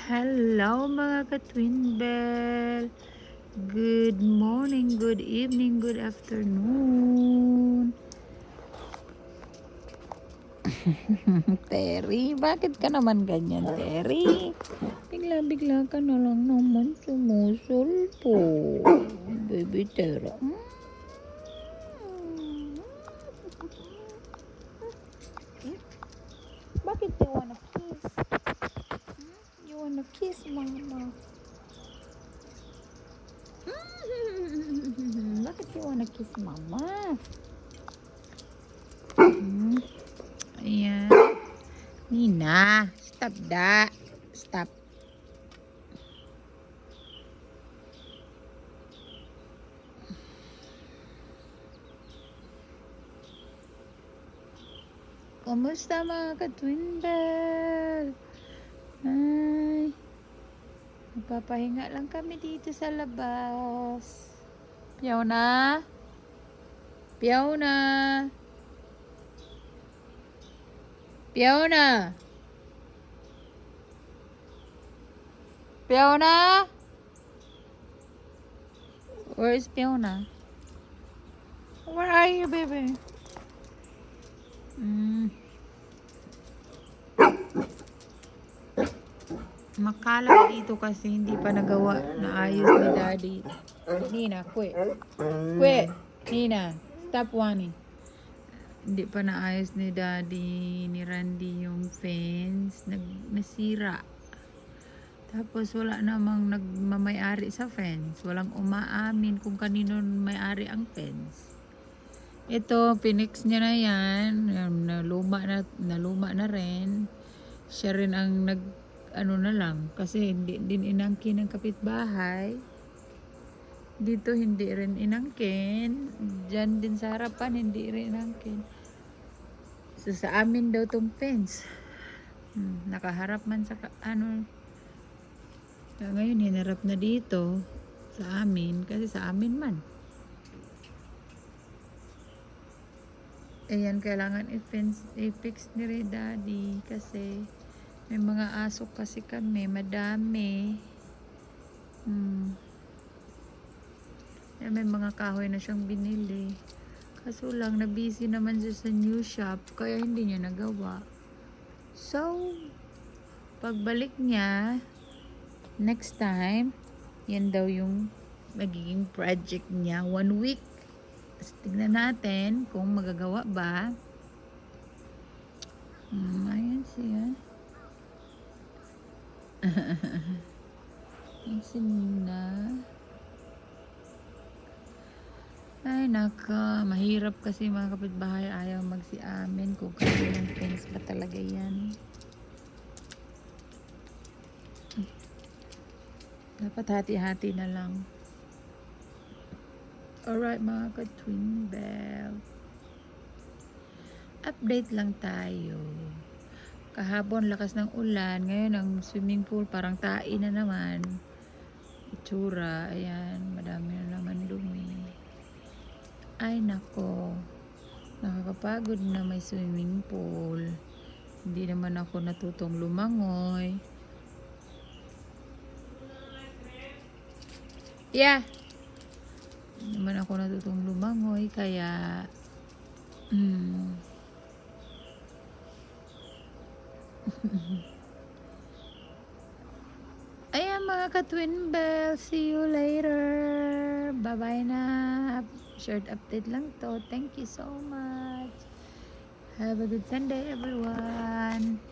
Hello mga ka-Twin Bell. Good morning, good evening, good afternoon. Terry, bakit ka naman ganyan, Terry? Bigla-bigla ka na lang naman sumusulpo. Baby Terra. Bakit you wanna kiss? You wanna kiss, mama? Bakit you wanna kiss, mama? Ayan. Nina, stop that. Stop. Kumusta mga ka-Twin Bell? Ay, magpapahinga lang kami dito sa labas. Piyaw na? Piyaw na? Piyaw na? Piyaw na? Where is Fiona? Where are you, baby? Makalat dito kasi hindi pa nagawa na ayos ni Daddy. Nina, quit. Quit. Nina, stop whining. Hindi pa naayos ni Daddy, ni Randy yung fence. Nasira. Tapos wala namang nagmamayari sa fence. Walang umaamin kung kanino may-ari ang fence. Ito, pinix niya na yan. Naluma na rin. Siya rin ang ano na lang. Kasi hindi din inangkin ng kapitbahay. Dito hindi rin inangkin. Diyan din sa harapan hindi rin inangkin. So sa amin daw tong fence. Nakaharap man sa ano. Ngayon hinarap na dito sa amin kasi sa amin man. Ayan, kailangan i-fix ni Ray Daddy kasi may mga aso kasi kami, madami. May mga kahoy na siyang binili. Kaso lang, na-busy naman siya sa new shop kaya hindi niya nagawa. So, pagbalik niya, next time, yan daw yung magiging project niya. 1 week. Tapos tignan natin kung magagawa ba. Ayan siya. Ayan si Nina. Ay naka, mahirap kasi mga kapitbahay ayaw magsiamin kung kanino fence ba talaga yan. Dapat hati-hati na lang. Alright mga ka-Twin Bell. Update lang tayo. Kahapon lakas ng ulan. Ngayon ang swimming pool parang tae na naman. Itsura. Ayan. Madami na naman dumi. Ay nako. Nakakapagod na may swimming pool. Hindi naman ako natutong lumangoy. Yeah. Hindi naman ako natutong lumangoy. Kaya ayan mga ka-Twin Bell, see you later. Bye bye na. Short update lang to. Thank you so much. Have a good Sunday everyone.